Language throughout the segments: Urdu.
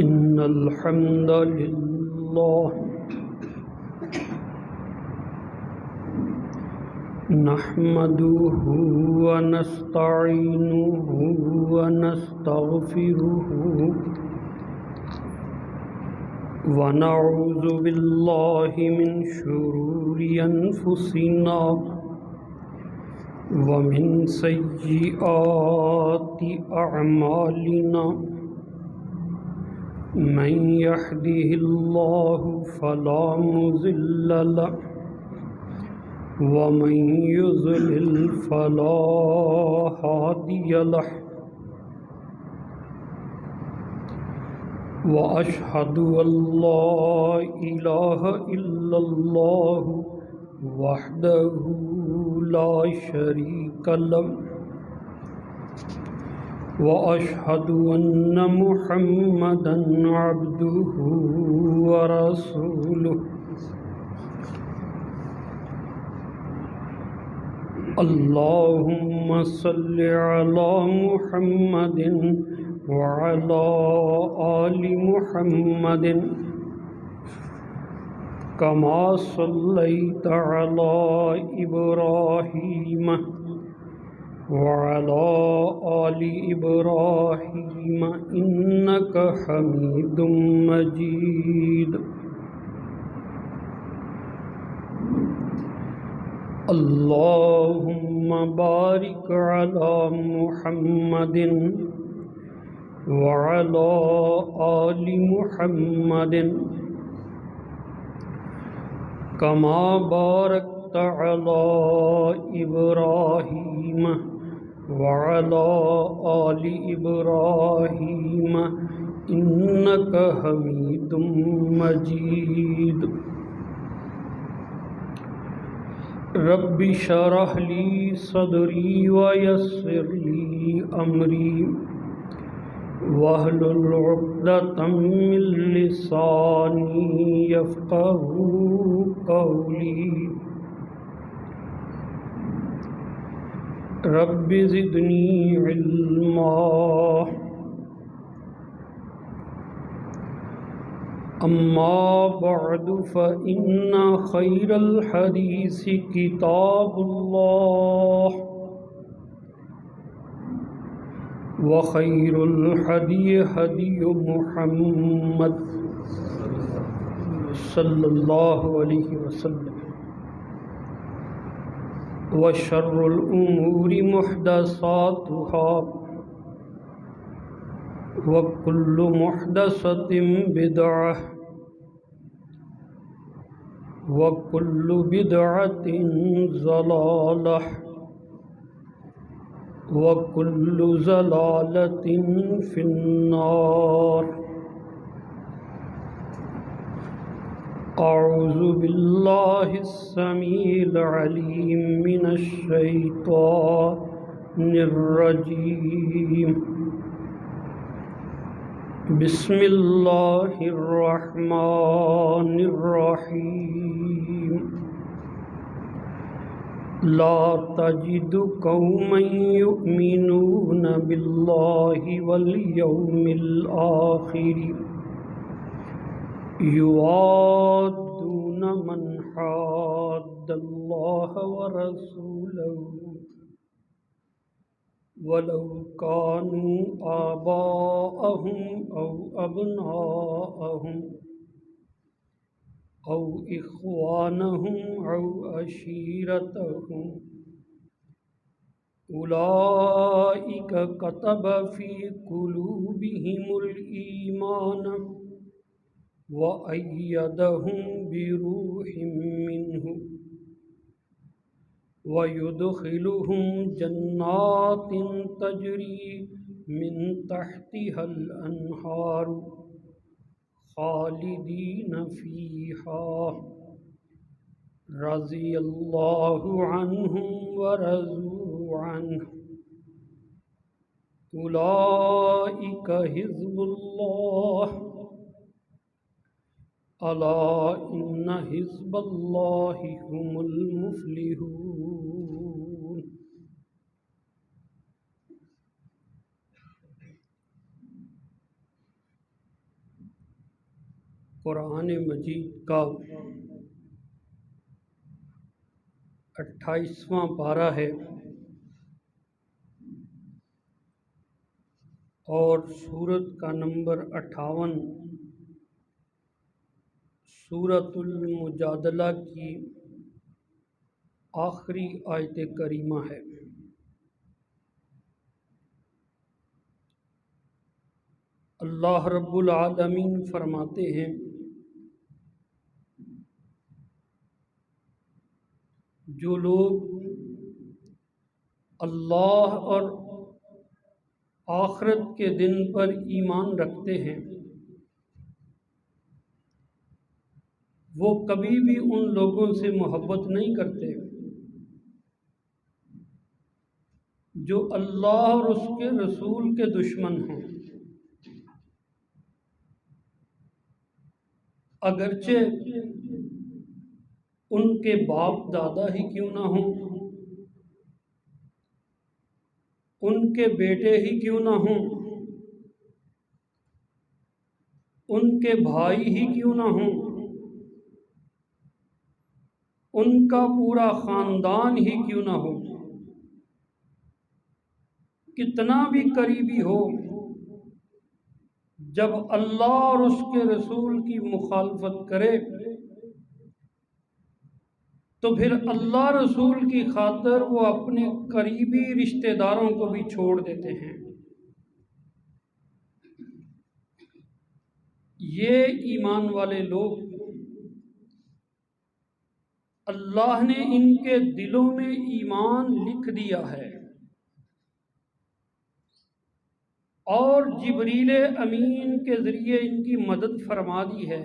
إن الحمد لله نحمده ونستعينه ونستغفره ونعوذ بالله من شرور أنفسنا ومن سيئات أعمالنا من يهده الله فلا مضل له ومن يضلل فلا هادي له وأشهد أن لا إله إلا الله وحده لا شريك له وأشهد أن محمدًا عبده ورسوله اللهم صل على محمد وعلى آل محمد كما صليت على إبراهيم وعلى آل إبراهيم إنك حميد مجيد اللهم بارك على محمد وعلى آل محمد كما باركت على إبراهيم وعلى آل إبراهيم إنك حميد مجيد رب اشرح لي صدري ويسر لي أمري واحلل عقدة من لساني يفقهوا قولي رب زدني علما أما بعد فإن خير الحديث كتاب الله وخير الهدي هدي محمد صلى الله عليه وسلم وشر الأمور محدثاتها وكل محدثة بدعة وكل بدعة ضلالة وكل ضلالة في النار أعوذ بالله السميع العليم من الشيطان الرجيم بسم الله الرحمن الرحيم لا تجد قوما يؤمنون بالله واليوم الآخر يوادون من حاد الله ورسوله ولو كانوا آباءهم أو أبناءهم أو إخوانهم أو عشيرتهم أولئك كتب في قلوبهم الإيمان وأيدهم بروح منه ويدخلهم جنات تجري من تحتها الأنهار خالدين فيها رضي الله عنهم ورضوا عنه أولئك حزب الله ألا إن حزب الله هم المفلحون قرآن مجید کا 28واں پارہ ہے اور سورت کا نمبر 58 سورۃ المجادلہ کی آخری آیت کریمہ ہے۔ اللہ رب العالمین فرماتے ہیں، جو لوگ اللہ اور آخرت کے دن پر ایمان رکھتے ہیں وہ کبھی بھی ان لوگوں سے محبت نہیں کرتے جو اللہ اور اس کے رسول کے دشمن ہوں، اگرچہ ان کے باپ دادا ہی کیوں نہ ہوں، ان کے بیٹے ہی کیوں نہ ہوں، ان کے بھائی ہی کیوں نہ ہوں، ان کا پورا خاندان ہی کیوں نہ ہو، کتنا بھی قریبی ہو، جب اللہ اور اس کے رسول کی مخالفت کرے تو پھر اللہ رسول کی خاطر وہ اپنے قریبی رشتہ داروں کو بھی چھوڑ دیتے ہیں۔ یہ ایمان والے لوگ اللہ نے ان کے دلوں میں ایمان لکھ دیا ہے اور جبریل امین کے ذریعے ان کی مدد فرما دی ہے،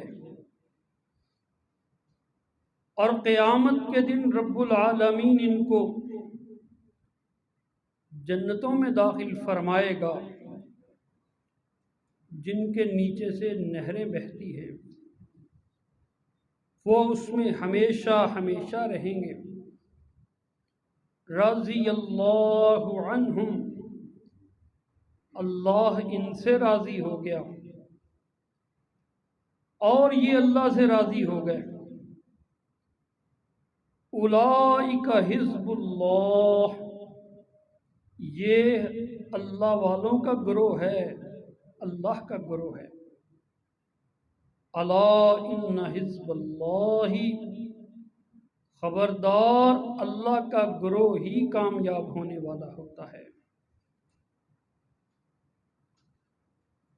اور قیامت کے دن رب العالمین ان کو جنتوں میں داخل فرمائے گا جن کے نیچے سے نہریں بہتی ہیں، وہ اس میں ہمیشہ ہمیشہ رہیں گے۔ رضی اللہ عنہم، اللہ ان سے راضی ہو گیا اور یہ اللہ سے راضی ہو گئے۔ اولئک حزب اللہ، یہ اللہ والوں کا گروہ ہے، اللہ کا گروہ ہے۔ الا ان حزب اللہ، خبردار اللہ کا گروہ ہی کامیاب ہونے والا ہوتا ہے۔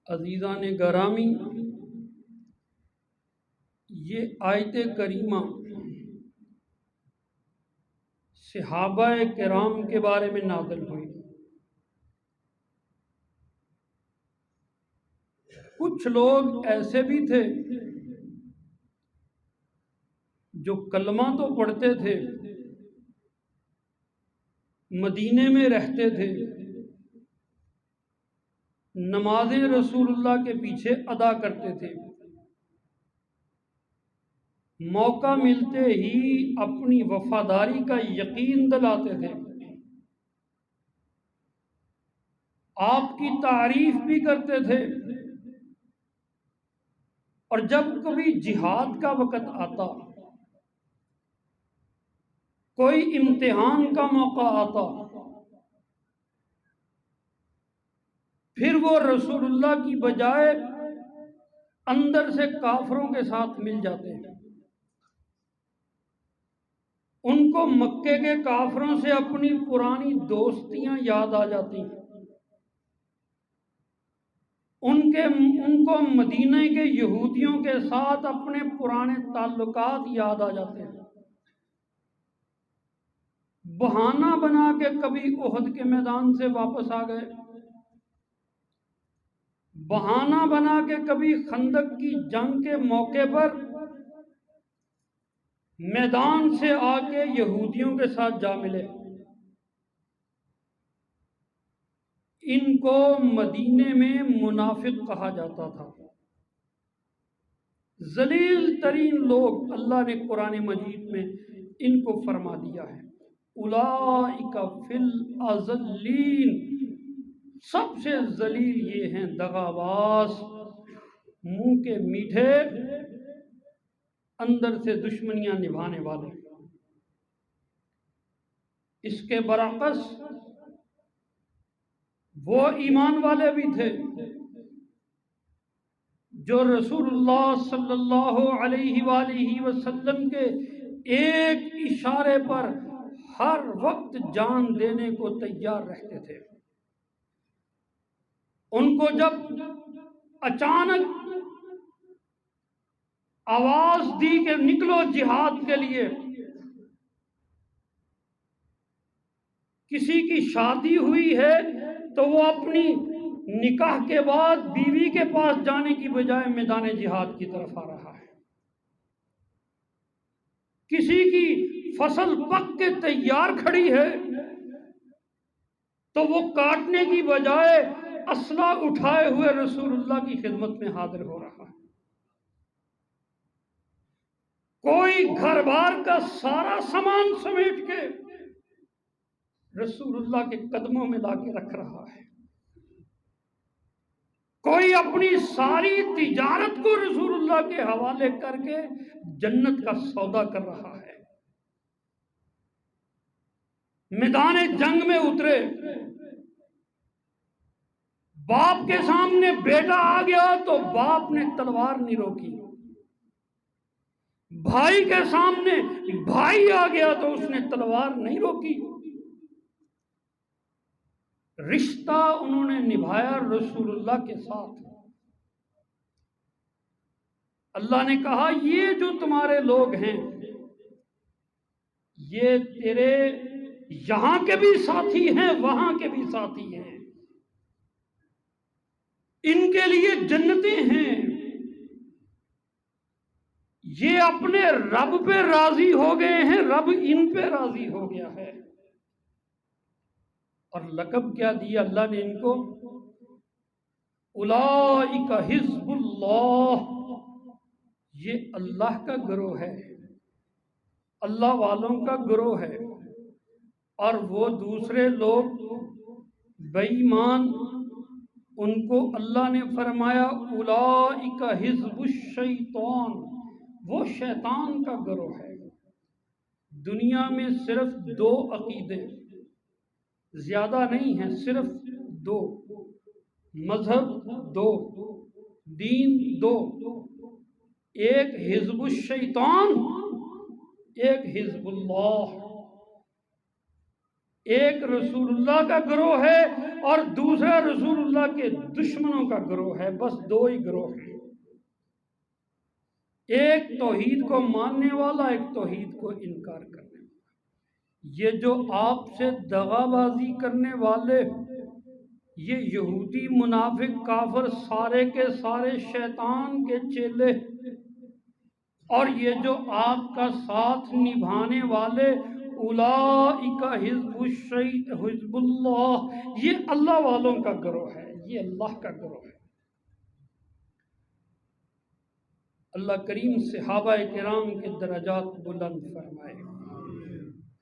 عزیزان گرامی، یہ آیت کریمہ صحابہ کرام کے بارے میں نازل ہوئی۔ کچھ لوگ ایسے بھی تھے جو کلمہ تو پڑھتے تھے، مدینے میں رہتے تھے، نمازیں رسول اللہ کے پیچھے ادا کرتے تھے، موقع ملتے ہی اپنی وفاداری کا یقین دلاتے تھے، آپ کی تعریف بھی کرتے تھے، اور جب کبھی جہاد کا وقت آتا، کوئی امتحان کا موقع آتا، پھر وہ رسول اللہ کی بجائے اندر سے کافروں کے ساتھ مل جاتے ہیں۔ ان کو مکے کے کافروں سے اپنی پرانی دوستیاں یاد آ جاتی ہیں، ان کو مدینہ کے یہودیوں کے ساتھ اپنے پرانے تعلقات یاد آ جاتے ہیں۔ بہانہ بنا کے کبھی احد کے میدان سے واپس آ گئے، بہانہ بنا کے کبھی خندق کی جنگ کے موقع پر میدان سے آ کے یہودیوں کے ساتھ جا ملے۔ ان کو مدینے میں منافق کہا جاتا تھا، ذلیل ترین لوگ۔ اللہ نے قرآن مجید میں ان کو فرما دیا ہے، اولئک فی الاذلین، سب سے ذلیل یہ ہیں دغاباز، منہ کے میٹھے اندر سے دشمنیاں نبھانے والے۔ اس کے برعکس وہ ایمان والے بھی تھے جو رسول اللہ صلی اللہ علیہ وآلہ وسلم کے ایک اشارے پر ہر وقت جان دینے کو تیار رہتے تھے۔ ان کو جب اچانک آواز دی کہ نکلو جہاد کے لیے، کسی کی شادی ہوئی ہے تو وہ اپنی نکاح کے بعد بیوی کے پاس جانے کی بجائے میدان جہاد کی طرف آ رہا ہے۔ کسی کی فصل پک کے تیار کھڑی ہے تو وہ کاٹنے کی بجائے اسلحہ اٹھائے ہوئے رسول اللہ کی خدمت میں حاضر ہو رہا ہے۔ کوئی گھر بار کا سارا سامان سمیٹ کے رسول اللہ کے قدموں میں لا کے رکھ رہا ہے۔ کوئی اپنی ساری تجارت کو رسول اللہ کے حوالے کر کے جنت کا سودا کر رہا ہے۔ میدان جنگ میں اترے، باپ کے سامنے بیٹا آ گیا تو باپ نے تلوار نہیں روکی، بھائی کے سامنے بھائی آ گیا تو اس نے تلوار نہیں روکی۔ رشتہ انہوں نے نبھایا رسول اللہ کے ساتھ۔ اللہ نے کہا یہ جو تمہارے لوگ ہیں یہ تیرے یہاں کے بھی ساتھی ہیں وہاں کے بھی ساتھی ہیں، ان کے لیے جنتیں ہیں، یہ اپنے رب پہ راضی ہو گئے ہیں، رب ان پہ راضی ہو گیا ہے۔ اور لقب کیا دیا اللہ نے ان کو؟ اولئک حزب اللہ، یہ اللہ کا گروہ ہے، اللہ والوں کا گروہ ہے۔ اور وہ دوسرے لوگ بے ایمان، ان کو اللہ نے فرمایا اولئک حزب الشیطان، وہ شیطان کا گروہ ہے۔ دنیا میں صرف دو عقیدے، زیادہ نہیں ہیں، صرف دو، مذہب دو، دین دو، ایک حزب الشیطان، ایک حزب اللہ۔ ایک رسول اللہ کا گروہ ہے اور دوسرا رسول اللہ کے دشمنوں کا گروہ ہے، بس دو ہی گروہ ہیں، ایک توحید کو ماننے والا، ایک توحید کو انکار کرنے والا۔ یہ جو آپ سے دغا بازی کرنے والے، یہ یہودی منافق کافر سارے کے سارے شیطان کے چیلے، اور یہ جو آپ کا ساتھ نبھانے والے اولئک حزب اللہ، یہ اللہ والوں کا گروہ ہے، یہ اللہ کا گروہ ہے۔ اللہ کریم صحابہ کرام کے درجات بلند فرمائے۔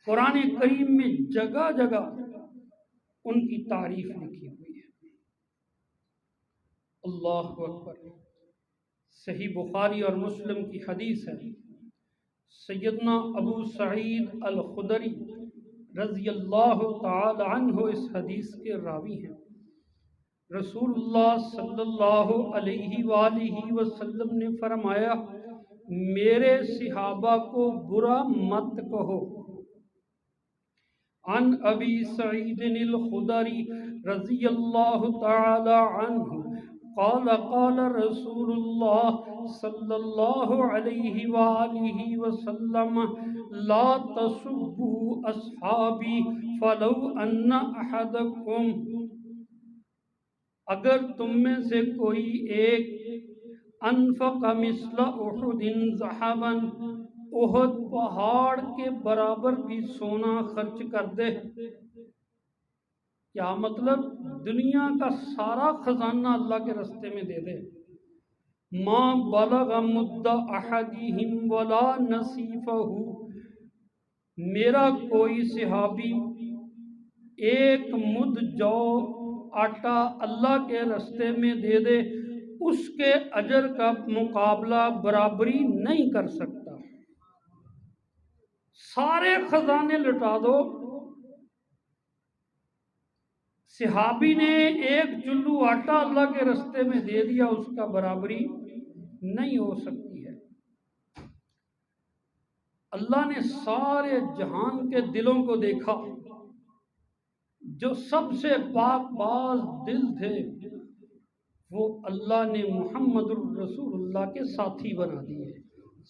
قرآن کریم میں جگہ جگہ ان کی تعریف لکھی ہوئی ہے۔ اللہ اکبر۔ صحیح بخاری اور مسلم کی حدیث ہے، سیدنا ابو سعید الخدری رضی اللہ تعالی عنہ اس حدیث کے راوی ہیں۔ رسول اللہ صلی اللہ علیہ وآلہ وسلم نے فرمایا میرے صحابہ کو برا مت کہو۔ عن ابی سعید الخدری رضی اللہ تعالی عنہ قال قال رسول اللہ صلی اللہ علیہ وآلہ وسلم لا تسبوا اصحابی فلو ان احدکم، اگر تم میں سے کوئی ایک انفق مثل احد ذهبا، احد پہاڑ کے برابر بھی سونا خرچ کر دے، کیا مطلب؟ دنیا کا سارا خزانہ اللہ کے رستے میں دے دے، ما بلغ مد احدہم ولا نصیفہ، میرا کوئی صحابی ایک مد جو آٹا اللہ کے رستے میں دے دے اس کے اجر کا مقابلہ برابری نہیں کر سکتا۔ سارے خزانے لٹا دو، صحابی نے ایک چلو آٹا اللہ کے رستے میں دے دیا، اس کا برابری نہیں ہو سکتی ہے۔ اللہ نے سارے جہان کے دلوں کو دیکھا، جو سب سے پاک باز دل تھے وہ اللہ نے محمد الرسول اللہ کے ساتھی بنا دیے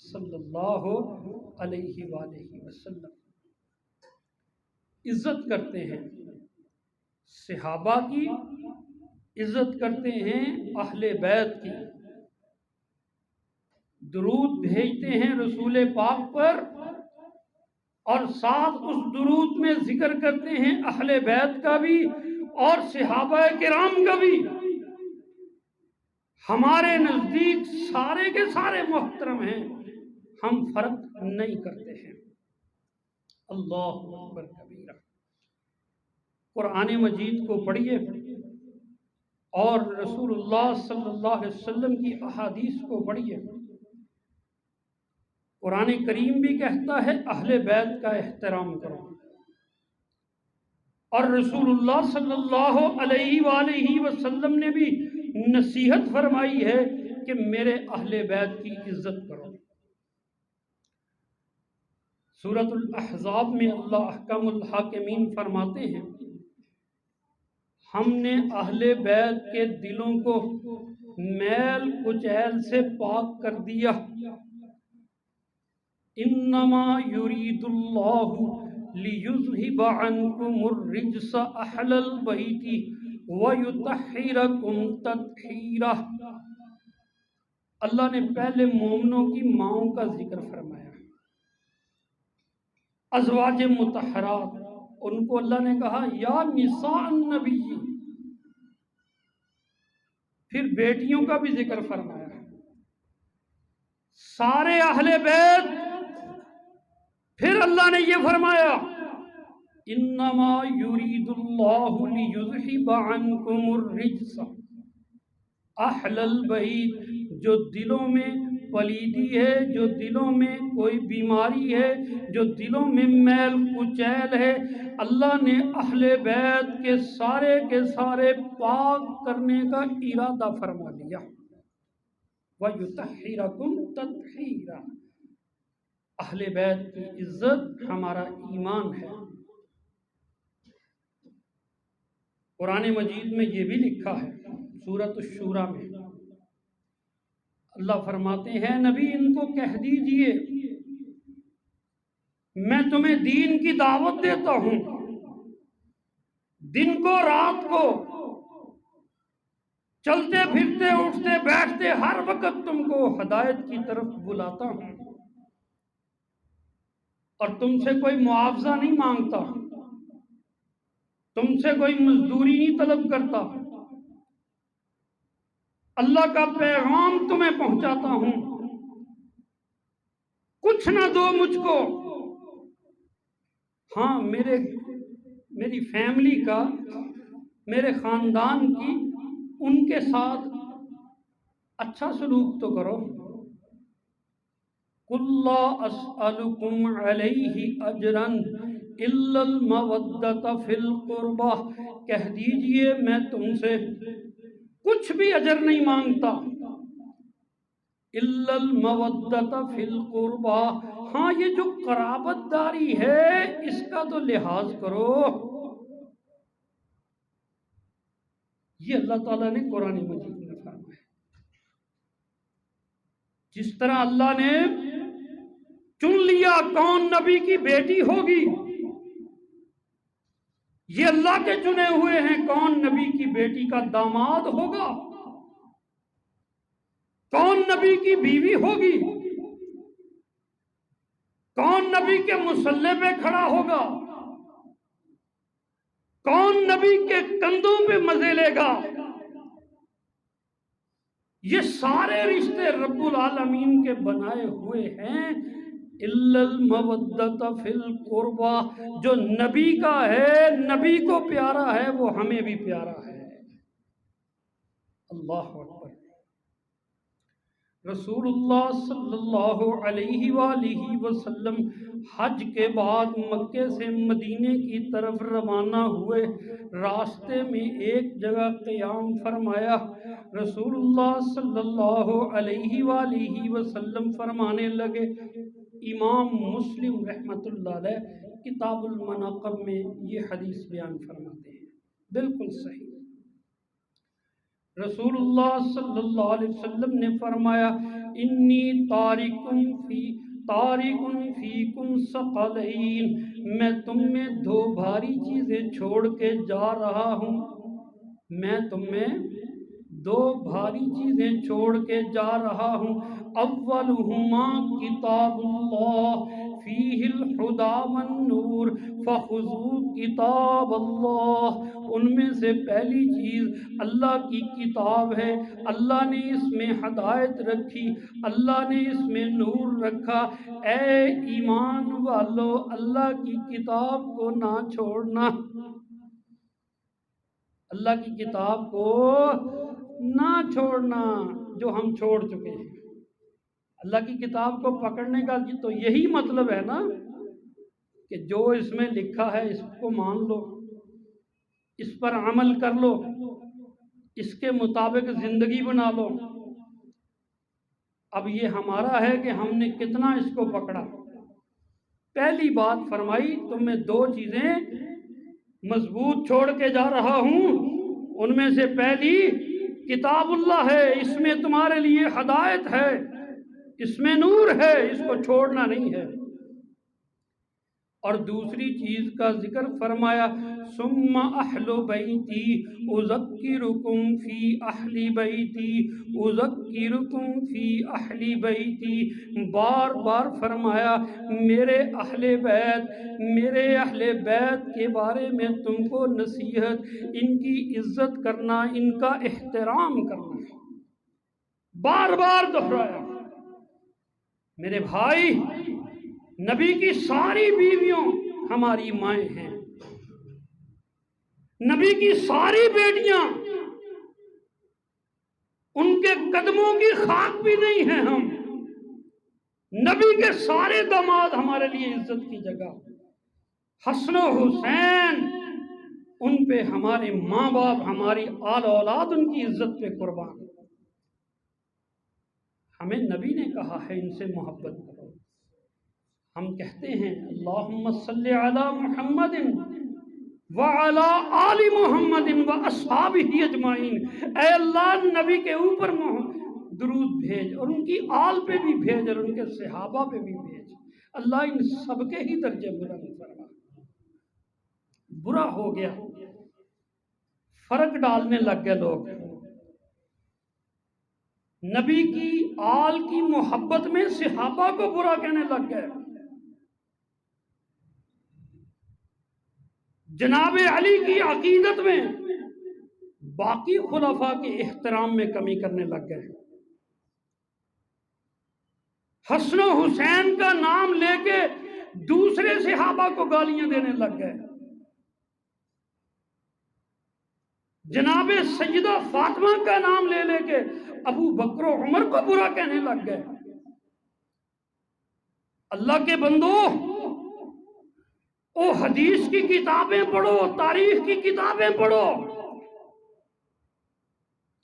صلی اللہ علیہ وآلہ وسلم۔ عزت کرتے ہیں صحابہ کی، عزت کرتے ہیں اہل بیت کی، درود بھیجتے ہیں رسول پاک پر، اور ساتھ اس درود میں ذکر کرتے ہیں اہل بیت کا بھی اور صحابہ کرام کا بھی۔ ہمارے نزدیک سارے کے سارے محترم ہیں، ہم فرق نہیں کرتے ہیں۔ اللہ اکبر کبیرہ۔ قرآن مجید کو پڑھیے اور رسول اللہ صلی اللہ علیہ وسلم کی احادیث کو پڑھیے۔ قرآن کریم بھی کہتا ہے اہل بیت کا احترام کرو، اور رسول اللہ صلی اللہ علیہ وآلہ وسلم نے بھی نصیحت فرمائی ہے کہ میرے اہل بیت کی عزت کرو۔ سورۃ الاحزاب میں اللہ احکم الحاکمین فرماتے ہیں ہم نے اہل بیت کے دلوں کو میل کچیل سے پاک کر دیا۔ انما یرید اللہ لیذہب عنکم الرجس اہل البیت ویطہرکم تطہیرا۔ اللہ نے پہلے مومنوں کی ماؤں کا ذکر فرمایا، ازواج مطہرات، ان کو اللہ نے کہا یا نساء النبی، پھر بیٹیوں کا بھی ذکر فرمایا، سارے اہل بیت۔ پھر اللہ نے یہ فرمایا انما یرید اللہ لیذہب عنکم الرجس اہل البیت، جو دلوں میں پلیدی ہے، جو دلوں میں کوئی بیماری ہے، جو دلوں میں میل کچیل ہے، اللہ نے اہل بیت کے سارے پاک کرنے کا ارادہ فرما لیا۔ وَيُطَهِّرَكُمْ تَطْهِيرًا۔ اہل بیت کی عزت ہمارا ایمان ہے۔ قرآن مجید میں یہ بھی لکھا ہے سورۃ الشورى میں، اللہ فرماتے ہیں نبی ان کو کہہ دیجئے میں تمہیں دین کی دعوت دیتا ہوں، دن کو رات کو، چلتے پھرتے اٹھتے بیٹھتے ہر وقت تم کو ہدایت کی طرف بلاتا ہوں، اور تم سے کوئی معاوضہ نہیں مانگتا، تم سے کوئی مزدوری نہیں طلب کرتا، اللہ کا پیغام تمہیں پہنچاتا ہوں، کچھ نہ دو مجھ کو، ہاں میری فیملی کا، میرے خاندان کی، ان کے ساتھ اچھا سلوک تو کرو۔ قُلْ لَا أَسْأَلُكُمْ عَلَيْهِ أَجْرًا إِلَّا الْمَوَدَّةَ فِي الْقُرْبَى، کہہ دیجئے میں تم سے کچھ بھی اجر نہیں مانگتا، إِلَّا الْمَوَدَّةَ فِي الْقُرْبَى، ہاں یہ جو قرابت داری ہے اس کا تو لحاظ کرو۔ یہ اللہ تعالیٰ نے قرآن مجید میں فرمایا۔ جس طرح اللہ نے چن لیا کون نبی کی بیٹی ہوگی، یہ اللہ کے چنے ہوئے ہیں کون نبی کی بیٹی کا داماد ہوگا، کون نبی کی بیوی ہوگی، کون نبی کے مصلی پہ کھڑا ہوگا، کون نبی کے کندھوں پہ مزے لے گا۔ یہ سارے رشتے رب العالمین کے بنائے ہوئے ہیں، الا المودۃ فی القربى، جو نبی کا ہے، نبی کو پیارا ہے، وہ ہمیں بھی پیارا ہے۔ اللہ اکبر۔ رسول اللہ صلی اللہ علیہ وآلہ وسلم حج کے بعد مکے سے مدینے کی طرف روانہ ہوئے، راستے میں ایک جگہ قیام فرمایا۔ رسول اللہ صلی اللہ علیہ وآلہ وسلم فرمانے لگے، امام مسلم رحمۃ اللہ علیہ کتاب المناقب میں یہ حدیث بیان فرماتے ہیں، بالکل صحیح۔ رسول اللہ صلی اللہ علیہ وسلم نے فرمایا، انی تارکن فیکم ثقلین، میں تم میں دو بھاری چیزیں چھوڑ کے جا رہا ہوں، میں تم میں دو بھاری چیزیں چھوڑ کے جا رہا ہوں۔ اولہما کتاب اللہ فیہ الہدی والنور فخذوا کتاب اللہ، ان میں سے پہلی چیز اللہ کی کتاب ہے، اللہ نے اس میں ہدایت رکھی، اللہ نے اس میں نور رکھا۔ اے ایمان والو، اللہ کی کتاب کو نہ چھوڑنا، اللہ کی کتاب کو نہ چھوڑنا جو ہم چھوڑ چکے ہیں۔ اللہ کی کتاب کو پکڑنے کا تو یہی مطلب ہے نا کہ جو اس میں لکھا ہے اس کو مان لو، اس پر عمل کر لو، اس کے مطابق زندگی بنا لو۔ اب یہ ہمارا ہے کہ ہم نے کتنا اس کو پکڑا۔ پہلی بات فرمائی، تم میں دو چیزیں مضبوط چھوڑ کے جا رہا ہوں، ان میں سے پہلی کتاب اللہ ہے، اس میں تمہارے لیے ہدایت ہے، اس میں نور ہے، اس کو چھوڑنا نہیں ہے۔ اور دوسری چیز کا ذکر فرمایا، ثم اہل بیتی اذکرکم فی اہل بیتی اذکرکم فی اہل بیتی، بار بار فرمایا میرے اہل بیت کے بارے میں تم کو نصیحت، ان کی عزت کرنا، ان کا احترام کرنا، بار بار دہرایا۔ میرے بھائی، نبی کی ساری بیویوں ہماری مائیں ہیں، نبی کی ساری بیٹیاں ان کے قدموں کی خاک بھی نہیں ہیں ہم، نبی کے سارے داماد ہمارے لیے عزت کی جگہ، حسن و حسین ان پہ ہمارے ماں باپ، ہماری آل اولاد ان کی عزت پہ قربان۔ ہمیں نبی نے کہا ہے ان سے محبت کرو، ہم کہتے ہیں اللہم صلی علی محمد وعلی آل محمد واصحابہ اجمعین، اے اللہ نبی کے اوپر درود بھیج اور ان کی آل پہ بھی بھیج اور ان کے صحابہ پہ بھی بھیج، اللہ ان سب کے ہی درجے بلند فرما۔ برا ہو گیا، فرق ڈالنے لگ گئے لوگ، نبی کی آل کی محبت میں صحابہ کو برا کہنے لگ گئے، جناب علی کی عقیدت میں باقی خلفاء کے احترام میں کمی کرنے لگ گئے، حسن و حسین کا نام لے کے دوسرے صحابہ کو گالیاں دینے لگ گئے، جناب سیدہ فاطمہ کا نام لے لے کے ابو بکر و عمر کو برا کہنے لگ گئے۔ اللہ کے بندو، او حدیث کی کتابیں پڑھو، تاریخ کی کتابیں پڑھو،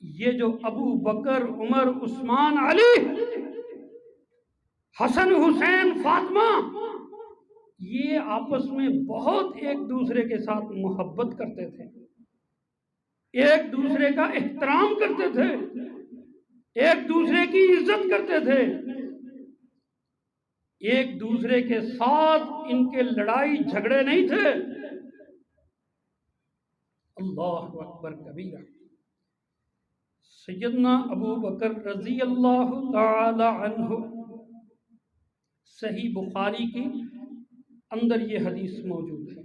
یہ جو ابو بکر، عمر، عثمان، علی، حسن، حسین، فاطمہ، یہ آپس میں بہت ایک دوسرے کے ساتھ محبت کرتے تھے، ایک دوسرے کا احترام کرتے تھے، ایک دوسرے کی عزت کرتے تھے، ایک دوسرے کے ساتھ ان کے لڑائی جھگڑے نہیں تھے۔ اللہ اکبر کبیرہ۔ سیدنا ابو بکر رضی اللہ تعالی عنہ، صحیح بخاری کی اندر یہ حدیث موجود ہے،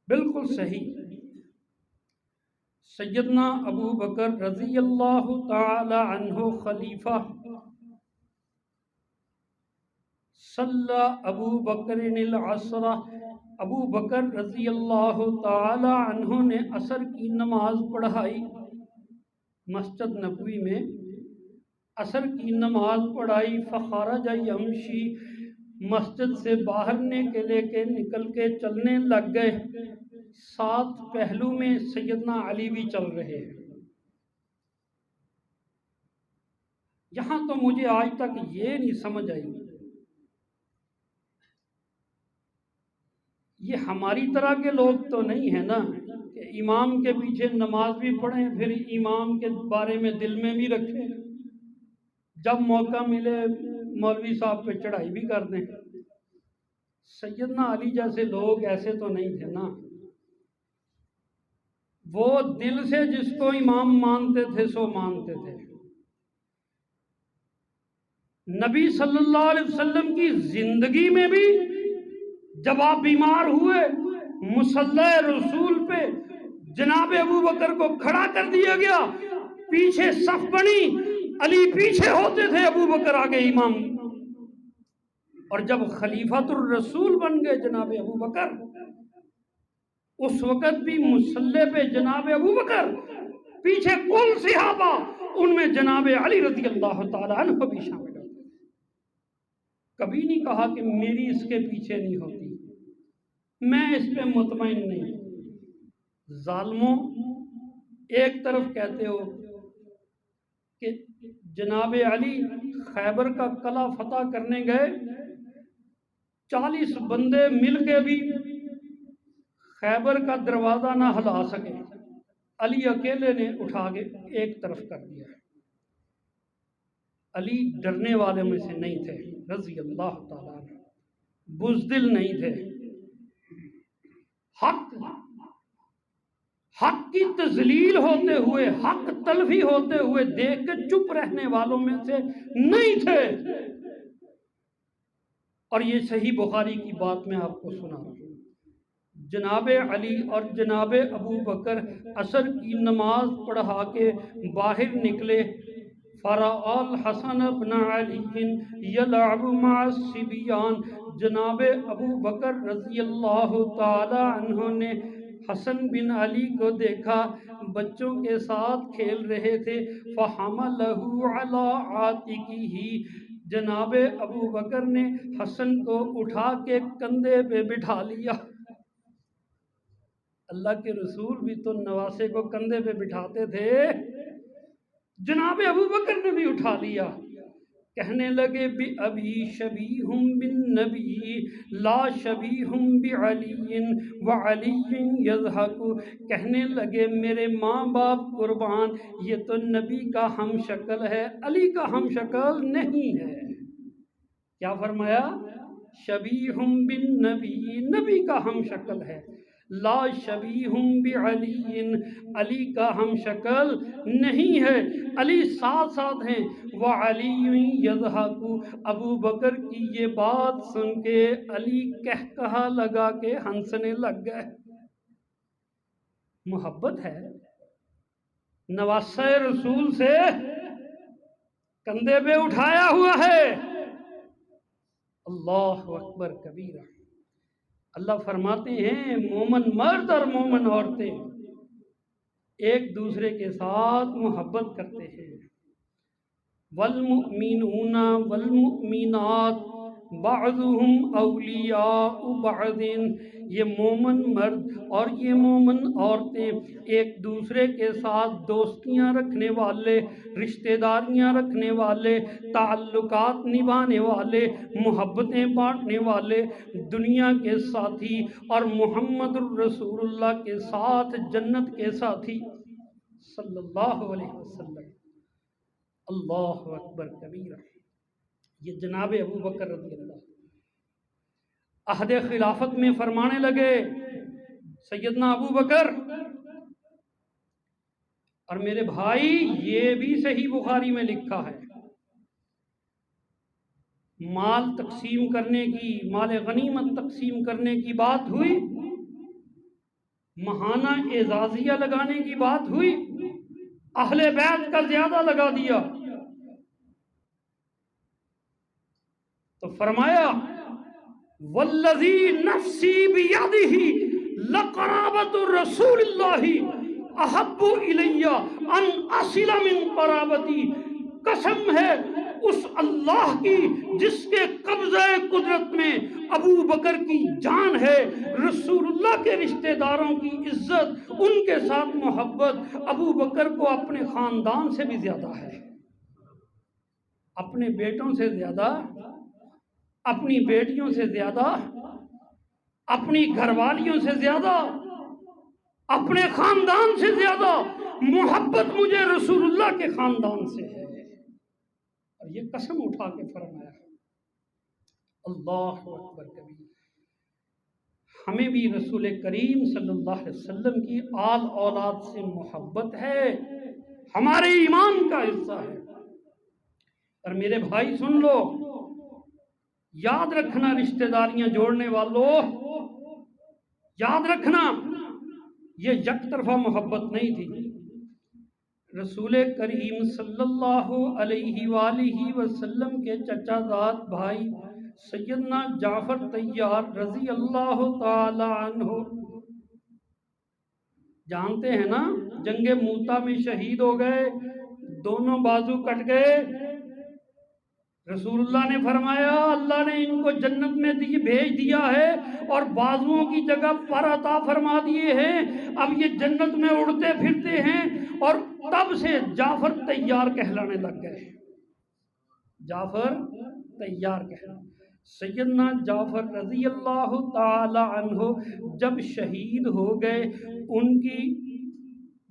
بالکل صحیح۔ سیدنا ابو بکر رضی اللہ تعالی عنہ خلیفہ، صلی ابو بکر العصر، ابو بکر رضی اللہ تعالی عنہ نے عصر کی نماز پڑھائی مسجد نبوی میں، عصر کی نماز پڑھائی، فخرج یمشی، مسجد سے باہر کے نکل کے چلنے لگ گئے، ساتھ پہلو میں سیدنا علی بھی چل رہے ہیں۔ یہاں تو مجھے آج تک یہ نہیں سمجھ آئی، یہ ہماری طرح کے لوگ تو نہیں ہیں نا کہ امام کے پیچھے نماز بھی پڑھیں پھر امام کے بارے میں دل میں بھی رکھیں، جب موقع ملے مولوی صاحب پہ چڑھائی بھی کر دیں۔ سیدنا علی جیسے لوگ ایسے تو نہیں تھے نا، وہ دل سے جس کو امام مانتے تھے سو مانتے تھے۔ نبی صلی اللہ علیہ وسلم کی زندگی میں بھی جب آپ بیمار ہوئے، مصلی رسول پہ جناب ابو بکر کو کھڑا کر دیا گیا، پیچھے صف بنی، علی پیچھے ہوتے تھے، ابو بکر آگے امام، اور جب خلیفۃ الرسول بن گئے جناب ابو بکر، اس وقت بھی مصلی پہ جناب ابو بکر، پیچھے کل صحابہ، ان میں جناب علی رضی اللہ تعالیٰ عنہ بھی شامل ہوتے، کبھی نہیں کہا کہ میری اس کے پیچھے نہیں ہوتی، میں اس پہ مطمئن نہیں۔ ظالموں، ایک طرف کہتے ہو کہ جناب علی خیبر کا قلعہ فتح کرنے گئے، 40 بندے مل کے بھی خیبر کا دروازہ نہ ہلا سکے، علی اکیلے نے اٹھا کے ایک طرف کر دیا۔ علی ڈرنے والے میں سے نہیں تھے رضی اللہ تعالیٰ عنہ، بزدل نہیں تھے، حق کی تذلیل ہوتے ہوئے، حق تلفی ہوتے ہوئے دیکھ کے چپ رہنے والوں میں سے نہیں تھے۔ اور یہ صحیح بخاری کی بات میں آپ کو سنا رہا ہوں، جناب علی اور جناب ابو بکر عصر کی نماز پڑھا کے باہر نکلے، فرأى الحسن بن علی یلعب مع الصبیان، جناب ابو بکر رضی اللہ تعالی عنہ نے حسن بن علی کو دیکھا، بچوں کے ساتھ کھیل رہے تھے، فحملہ علی عاتقہ، جناب ابو بکر نے حسن کو اٹھا کے کندھے پہ بٹھا لیا۔ اللہ کے رسول بھی تو نواسے کو کندھے پہ بٹھاتے تھے، جناب ابو بکر نے بھی اٹھا لیا، کہنے لگے بِأَبِي شَبِيهٌ بِالنَّبِيِّ لَا شَبِيهٌ بِعَلِيٍّ وَعَلِيٌّ يَضْحَكُ، کہنے لگے میرے ماں باپ قربان، یہ تو نبی کا ہم شکل ہے، علی کا ہم شکل نہیں ہے۔ کیا فرمایا؟ شبیہ بالنبی، نبی کا ہم شکل ہے، لا شبیہ بعلی، علی کا ہم شکل نہیں ہے، علی ساتھ ساتھ ہیں، وعلی یضحک، ابو بکر کی یہ بات سن کے علی کہا لگا کے ہنسنے لگ گئے۔ محبت ہے، نواسہ رسول سے کندھے پہ اٹھایا ہوا ہے۔ اللہ اکبر کبیرہ۔ اللہ فرماتے ہیں مومن مرد اور مومن عورتیں ایک دوسرے کے ساتھ محبت کرتے ہیں۔ والمؤمنون والمؤمنات بعضهم اولیاء بعض، یہ مومن مرد اور یہ مومن عورتیں ایک دوسرے کے ساتھ دوستیاں رکھنے والے، رشتہ داریاں رکھنے والے، تعلقات نبھانے والے، محبتیں بانٹنے والے، دنیا کے ساتھی اور محمد الرسول اللہ کے ساتھ جنت کے ساتھی صلی اللہ علیہ وسلم۔ اللہ اکبر کبیرہ۔ یہ جناب ابو بکر رضی اللہ عہد خلافت میں فرمانے لگے، سیدنا ابو بکر اور میرے بھائی، یہ بھی صحیح بخاری میں لکھا ہے، مال تقسیم کرنے کی، مال غنیمت تقسیم کرنے کی بات ہوئی، ماہانہ اعزازیہ لگانے کی بات ہوئی، اہل بیت کا زیادہ لگا دیا، تو فرمایا والذی نفسی بیدہ لقرابۃ رسول اللہ احب الی ان اصل من قرابتی، قسم ہے اس اللہ کی جس کے قبضہ قدرت میں ابو بکر کی جان ہے، رسول اللہ کے رشتہ داروں کی عزت، ان کے ساتھ محبت ابو بکر کو اپنے خاندان سے بھی زیادہ ہے، اپنے بیٹوں سے زیادہ، اپنی بیٹیوں سے زیادہ، اپنی گھر والیوں سے زیادہ، اپنے خاندان سے زیادہ محبت مجھے رسول اللہ کے خاندان سے ہے۔ اور یہ قسم اٹھا کے فرمایا، اللہ اکبر کبیر۔ ہمیں بھی رسول کریم صلی اللہ علیہ وسلم کی آل اولاد سے محبت ہے، ہمارے ایمان کا حصہ ہے۔ اور میرے بھائی سن لو، یاد رکھنا رشتہ داریاں جوڑنے والوں، یاد رکھنا یہ یک طرفہ محبت نہیں تھی۔ رسول کریم صلی اللہ علیہ وآلہ وسلم کے چچا زاد بھائی سیدنا جعفر طیار رضی اللہ تعالی عنہ، جانتے ہیں نا، جنگ موتا میں شہید ہو گئے، دونوں بازو کٹ گئے۔ رسول اللہ نے فرمایا اللہ نے ان کو جنت میں بھیج دیا ہے اور بازوؤں کی جگہ پر عطا فرما دیے ہیں، اب یہ جنت میں اڑتے پھرتے ہیں، اور تب سے جعفر طیار کہلانے لگ گئے، جعفر طیار کہلانے۔ سیدنا جعفر رضی اللہ تعالی عنہ جب شہید ہو گئے، ان کی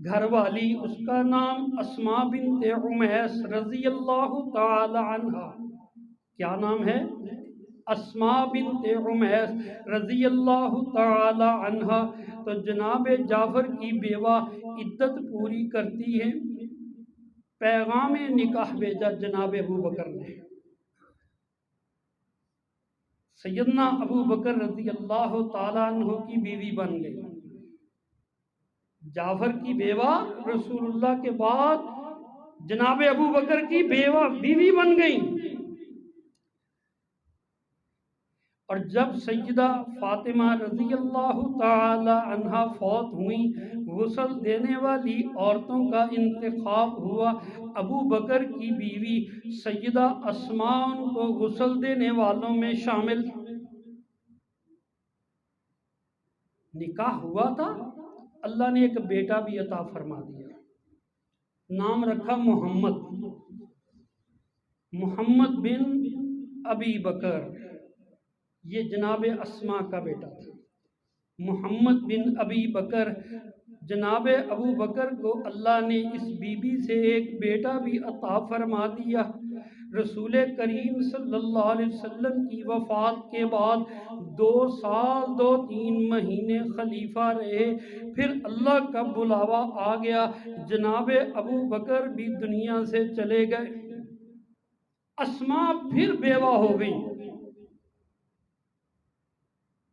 گھر والی، اس کا نام اسماء بنت عمیس رضی اللہ تعالی عنہ، کیا نام ہے؟ اسماء بنت عمیس رضی اللہ تعالی عنہ، تو جناب جعفر کی بیوہ عدت پوری کرتی ہے، پیغام نکاح بھیجا جناب ابو بکر نے، سیدنا ابو بکر رضی اللہ تعالی عنہ کی بیوی بن گئی، جعفر کی بیوہ رسول اللہ کے بعد جناب ابو بکر کی بیوی بن گئی۔ اور جب سیدہ فاطمہ رضی اللہ تعالی عنہا فوت ہوئیں، غسل دینے والی عورتوں کا انتخاب ہوا، ابو بکر کی بیوی سیدہ اسماء ان کو غسل دینے والوں میں شامل۔ نکاح ہوا تھا، اللہ نے ایک بیٹا بھی عطا فرما دیا، نام رکھا محمد، محمد بن ابی بکر، یہ جناب اسماء کا بیٹا تھا۔ محمد بن ابی بکر، جناب ابو بکر کو اللہ نے اس بی بی سے ایک بیٹا بھی عطا فرما دیا۔ رسول کریم صلی اللہ علیہ وسلم کی وفات کے بعد 2 سال 2-3 مہینے خلیفہ رہے، پھر اللہ کا بلاوا آ گیا، جناب ابو بکر بھی دنیا سے چلے گئے، اسماء پھر بیوہ ہو گئی۔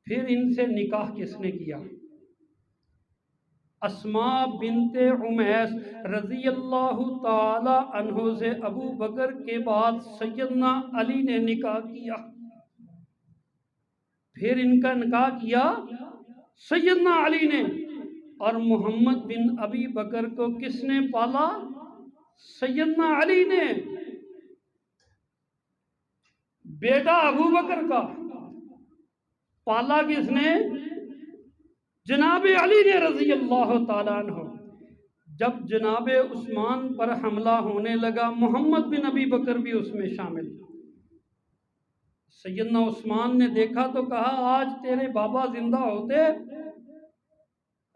پھر ان سے نکاح کس نے کیا؟ اسماء بنت عمیس رضی اللہ تعالی عنہ سے ابو بکر کے بعد سیدنا علی نے نکاح کیا۔ پھر ان کا نکاح کیا سیدنا علی نے، اور محمد بن ابی بکر کو کس نے پالا؟ سیدنا علی نے، بیٹا ابو بکر کا پالا کس نے؟ جناب علی نے رضی اللہ تعالیٰ عنہ۔ جب جناب عثمان پر حملہ ہونے لگا، محمد بن ابی بکر بھی اس میں شامل۔ سیدنا عثمان نے دیکھا تو کہا آج تیرے بابا زندہ ہوتے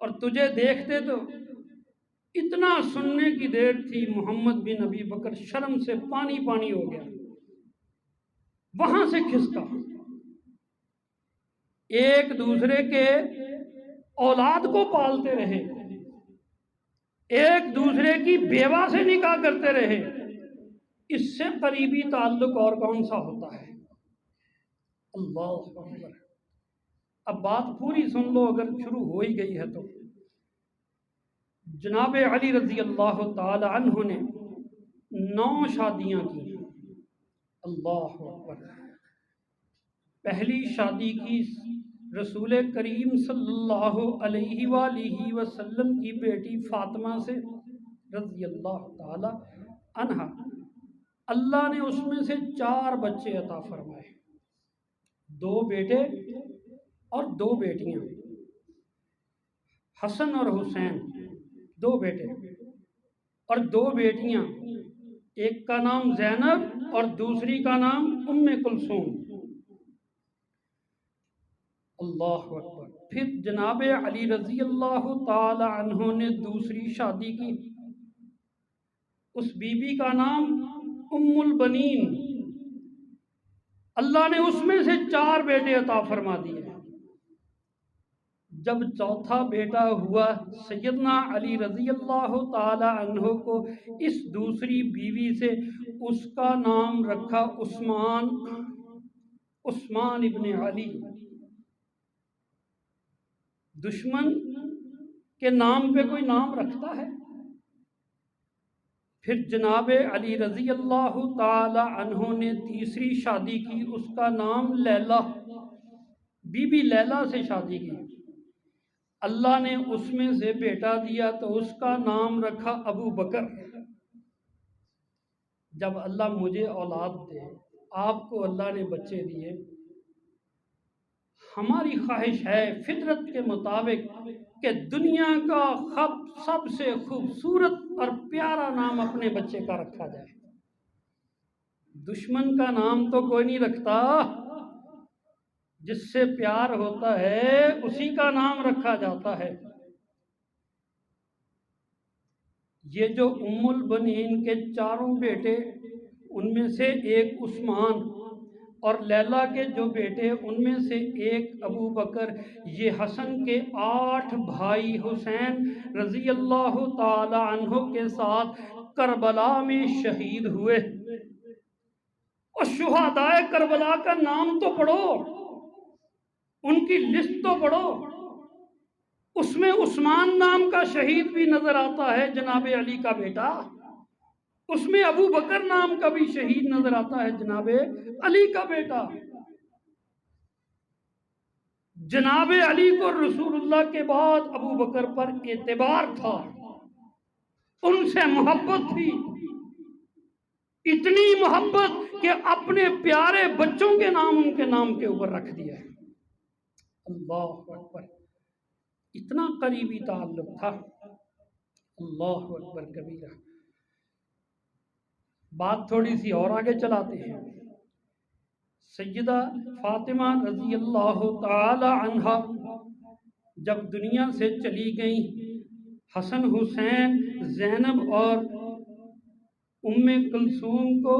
اور تجھے دیکھتے تو اتنا سننے کی دیر تھی، محمد بن ابی بکر شرم سے پانی پانی ہو گیا، وہاں سے کھسکا۔ ایک دوسرے کے اولاد کو پالتے رہے، ایک دوسرے کی بیوہ سے نکاح کرتے رہے، اس سے قریبی تعلق اور کون سا ہوتا ہے؟ اللہ اکبر۔ اب بات پوری سن لو، اگر شروع ہو ہی گئی ہے تو۔ جناب علی رضی اللہ تعالی عنہ نے 9 شادیاں کی، اللہ اکبر۔ پہلی شادی کی رسول کریم صلی اللہ علیہ وآلہ وسلم کی بیٹی فاطمہ سے رضی اللہ تعالی عنہ۔ اللہ نے اس میں سے 4 بچے عطا فرمائے، 2 بیٹے اور 2 بیٹیاں، حسن اور حسین، 2 بیٹے اور 2 بیٹیاں، ایک کا نام زینب اور دوسری کا نام ام کلثوم۔ اللہ اکبر۔ پھر جناب علی رضی اللہ تعالی عنہ نے دوسری شادی کی، اس بی بی کا نام ام البنین، اللہ نے اس میں سے 4 بیٹے عطا فرما دیے۔ جب چوتھا بیٹا ہوا سیدنا علی رضی اللہ تعالی عنہ کو اس دوسری بیوی سے، اس کا نام رکھا عثمان ابن علی۔ دشمن کے نام پہ کوئی نام رکھتا ہے؟ پھر جناب علی رضی اللہ تعالی عنہ نے تیسری شادی کی، اس کا نام لیلہ، بی بی لیلہ سے شادی کی، اللہ نے اس میں سے بیٹا دیا تو اس کا نام رکھا ابو بکر۔ جب اللہ مجھے اولاد دے، آپ کو اللہ نے بچے دیے، ہماری خواہش ہے فطرت کے مطابق کہ دنیا کا سب سے خوبصورت اور پیارا نام اپنے بچے کا رکھا جائے۔ دشمن کا نام تو کوئی نہیں رکھتا، جس سے پیار ہوتا ہے اسی کا نام رکھا جاتا ہے۔ یہ جو ام البنین کے 4 بیٹے، ان میں سے ایک عثمان، اور لیلہ کے جو بیٹے ان میں سے ایک ابو بکر، یہ حسن کے 8 بھائی حسین رضی اللہ تعالی عنہ کے ساتھ کربلا میں شہید ہوئے۔ اور شہدائے کربلا کا نام تو پڑھو، ان کی لسٹ تو پڑھو، اس میں عثمان نام کا شہید بھی نظر آتا ہے، جناب علی کا بیٹا، اس میں ابو بکر نام کا بھی شہید نظر آتا ہے، جناب علی کا بیٹا۔ جناب علی کو رسول اللہ کے بعد ابو بکر پر اعتبار تھا، ان سے محبت تھی، اتنی محبت کہ اپنے پیارے بچوں کے نام ان کے نام کے اوپر رکھ دیا ہے۔ اللہ اکبر، اتنا قریبی تعلق تھا۔ اللہ اکبر کبیرہ۔ بات تھوڑی سی اور آگے چلاتے ہیں۔ سیدہ فاطمہ رضی اللہ تعالی عنہا جب دنیا سے چلی گئیں، حسن حسین، زینب اور ام کلثوم کو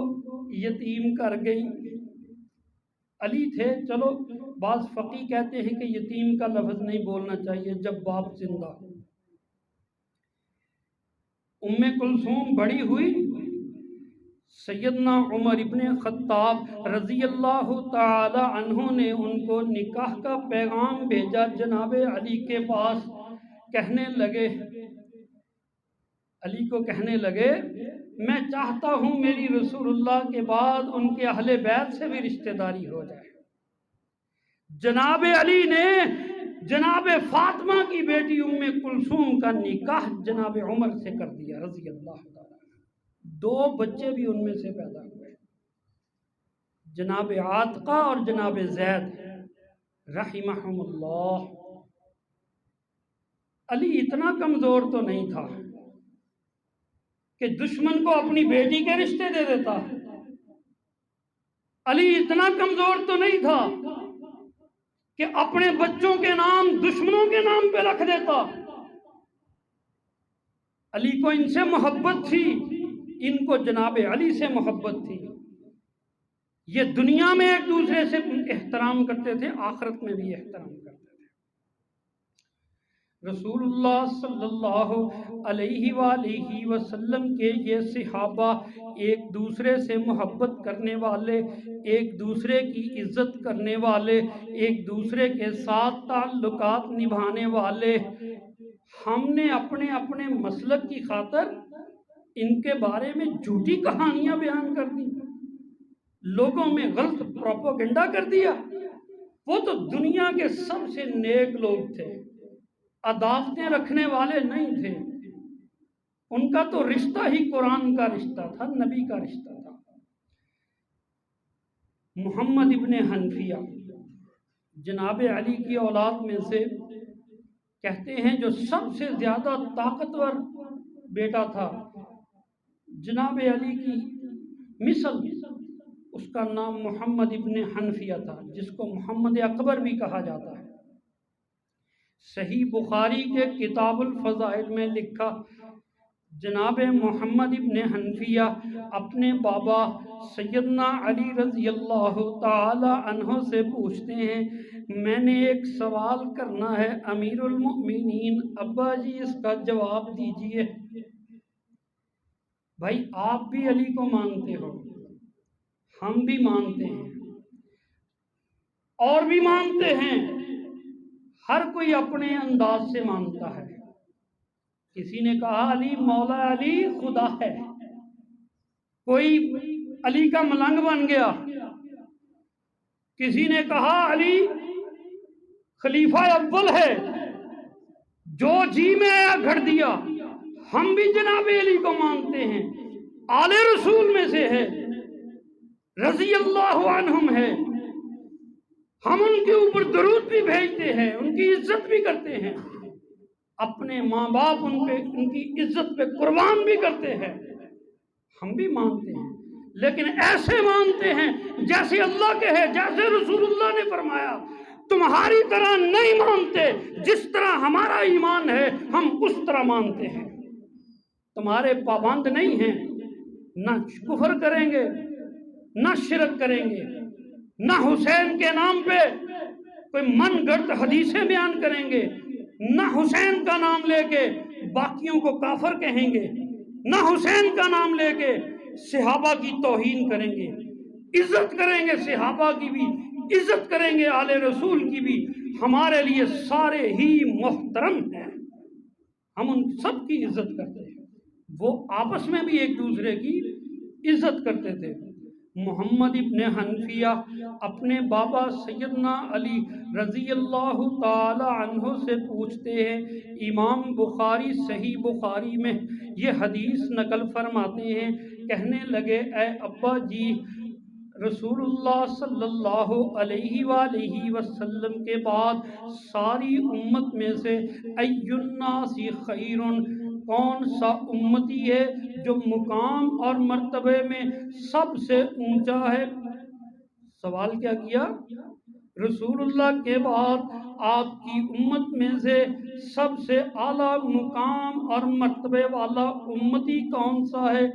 یتیم کر گئی۔ علی تھے، چلو بعض فقی کہتے ہیں کہ یتیم کا لفظ نہیں بولنا چاہیے جب باپ زندہ ہو۔ ام کلثوم بڑی ہوئی، سیدنا عمر ابن خطاب رضی اللہ تعالی عنہ نے ان کو نکاح کا پیغام بھیجا جناب علی کے پاس، کہنے لگے، علی کو کہنے لگے، میں چاہتا ہوں میری رسول اللہ کے بعد ان کے اہل بیت سے بھی رشتہ داری ہو جائے۔ جناب علی نے جناب فاطمہ کی بیٹی ام کلثوم کا نکاح جناب عمر سے کر دیا رضی اللہ تعالیٰ۔ 2 بچے بھی ان میں سے پیدا ہوئے، جناب عاتقہ اور جناب زید رحمہم اللہ۔ علی اتنا کمزور تو نہیں تھا کہ دشمن کو اپنی بیٹی کے رشتے دے دیتا، علی اتنا کمزور تو نہیں تھا کہ اپنے بچوں کے نام دشمنوں کے نام پہ رکھ دیتا۔ علی کو ان سے محبت تھی، ان کو جناب علی سے محبت تھی۔ یہ دنیا میں ایک دوسرے سے احترام کرتے تھے، آخرت میں بھی احترام کرتے تھے۔ رسول اللہ صلی اللہ علیہ وآلہ وسلم کے یہ صحابہ ایک دوسرے سے محبت کرنے والے، ایک دوسرے کی عزت کرنے والے، ایک دوسرے کے ساتھ تعلقات نبھانے والے، ہم نے اپنے اپنے مسلک کی خاطر ان کے بارے میں جھوٹی کہانیاں بیان کر دی، لوگوں میں غلط پروپیگنڈا کر دیا۔ وہ تو دنیا کے سب سے نیک لوگ تھے، عداوتیں رکھنے والے نہیں تھے، ان کا تو رشتہ ہی قرآن کا رشتہ تھا، نبی کا رشتہ تھا۔ محمد ابن حنفیہ جناب علی کی اولاد میں سے کہتے ہیں جو سب سے زیادہ طاقتور بیٹا تھا جناب علی کی مثل، اس کا نام محمد ابن حنفیہ تھا، جس کو محمد اکبر بھی کہا جاتا ہے۔ صحیح بخاری کے کتاب الفضائل میں لکھا، جناب محمد ابن حنفیہ اپنے بابا سیدنا علی رضی اللہ تعالی عنہ سے پوچھتے ہیں، میں نے ایک سوال کرنا ہے امیر المؤمنین، ابا جی اس کا جواب دیجئے۔ بھائی آپ بھی علی کو مانتے ہو، ہم بھی مانتے ہیں اور بھی مانتے ہیں، ہر کوئی اپنے انداز سے مانتا ہے۔ کسی نے کہا علی مولا علی خدا ہے، کوئی علی کا ملنگ بن گیا، کسی نے کہا علی خلیفہ اول ہے، جو جی میں آیا گھڑ دیا۔ ہم بھی جناب علی کو مانتے ہیں، آل رسول میں سے ہے، رضی اللہ عنہم ہے، ہم ان کے اوپر درود بھی بھیجتے ہیں، ان کی عزت بھی کرتے ہیں، اپنے ماں باپ ان کی عزت پہ قربان بھی کرتے ہیں، ہم بھی مانتے ہیں، لیکن ایسے مانتے ہیں جیسے اللہ کے ہے، جیسے رسول اللہ نے فرمایا۔ تمہاری طرح نہیں مانتے، جس طرح ہمارا ایمان ہے ہم اس طرح مانتے ہیں۔ تمہارے پابند نہیں ہیں، نہ کفر کریں گے، نہ شرک کریں گے، نہ حسین کے نام پہ کوئی من گڑت حدیثیں بیان کریں گے، نہ حسین کا نام لے کے باقیوں کو کافر کہیں گے، نہ حسین کا نام لے کے صحابہ کی توہین کریں گے، عزت کریں گے صحابہ کی بھی، عزت کریں گے آل رسول کی بھی۔ ہمارے لیے سارے ہی محترم ہیں، ہم ان سب کی عزت کرتے ہیں، وہ آپس میں بھی ایک دوسرے کی عزت کرتے تھے۔ محمد ابن حنفیہ اپنے بابا سیدنا علی رضی اللہ تعالی عنہ سے پوچھتے ہیں، امام بخاری صحیح بخاری میں یہ حدیث نقل فرماتے ہیں، کہنے لگے اے ابا جی، رسول اللہ صلی اللہ علیہ وآلہ وسلم کے بعد ساری امت میں سے ای الناس خیر، کون سا امتی ہے جو مقام اور مرتبے میں سب سے اونچا ہے؟ سوال کیا کیا؟ رسول اللہ کے بعد آپ کی امت میں سے سب سے اعلیٰ مقام اور مرتبے والا امتی کون سا ہے؟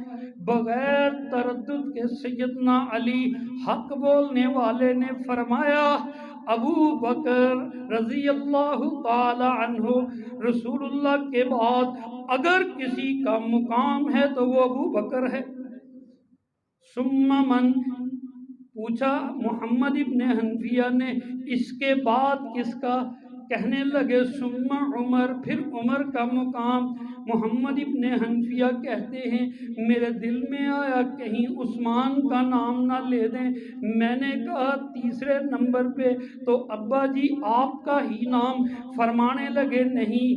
بغیر تردد کے سیدنا علی حق بولنے والے نے فرمایا ابو بکر رضی اللہ تعالی عنہ۔ رسول اللہ کے بعد اگر کسی کا مقام ہے تو وہ ابو بکر ہے۔ ثم من، پوچھا محمد ابن حنفیہ نے اس کے بعد کس کا؟ کہنے لگے ثم عمر، پھر عمر کا مقام۔ محمد ابن حنفیہ کہتے ہیں میرے دل میں آیا کہیں عثمان کا نام نہ لے دیں، میں نے کہا تیسرے نمبر پہ، تو ابا جی آپ کا ہی نام فرمانے لگے نہیں،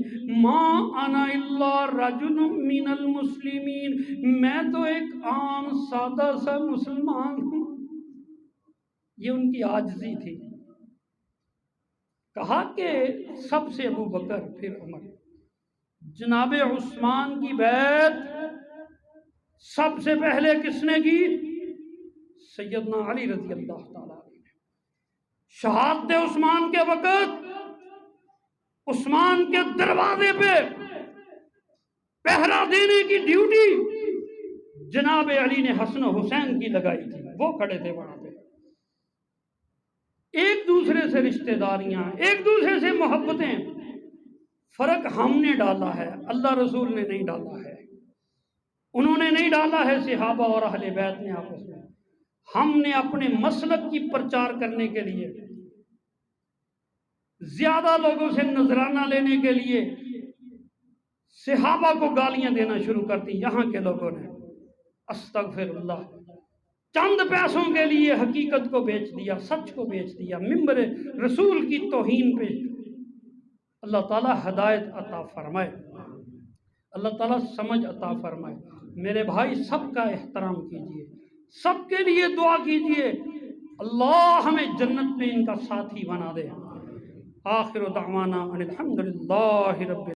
ما انا الا رجل من المسلمین، میں تو ایک عام سادہ سا مسلمان ہوں۔ یہ ان کی عاجزی تھی۔ کہا کہ سب سے ابو بکر پھر عمر۔ جناب عثمان کی بیعت سب سے پہلے کس نے کی؟ سیدنا علی رضی اللہ تعالیٰ عنہ۔ شہادت عثمان کے وقت عثمان کے دروازے پہ پہرا دینے کی ڈیوٹی جناب علی نے حسن و حسین کی لگائی تھی، وہ کھڑے تھے وہاں پہ۔ ایک دوسرے سے رشتہ داریاں، ایک دوسرے سے محبتیں، فرق ہم نے ڈالا ہے، اللہ رسول نے نہیں ڈالا ہے، انہوں نے نہیں ڈالا ہے، صحابہ اور اہل بیت نے آپس میں۔ ہم نے اپنے مسلک کی پرچار کرنے کے لیے، زیادہ لوگوں سے نذرانہ لینے کے لیے صحابہ کو گالیاں دینا شروع کر دی یہاں کے لوگوں نے، استغفر اللہ۔ چند پیسوں کے لیے حقیقت کو بیچ دیا، سچ کو بیچ دیا، ممبر رسول کی توہین پہ۔ اللہ تعالیٰ ہدایت عطا فرمائے، اللہ تعالیٰ سمجھ عطا فرمائے۔ میرے بھائی سب کا احترام کیجئے، سب کے لیے دعا کیجئے، اللہ ہمیں جنت میں ان کا ساتھی بنا دے۔ آخر دعوانا ان الحمدللہ رب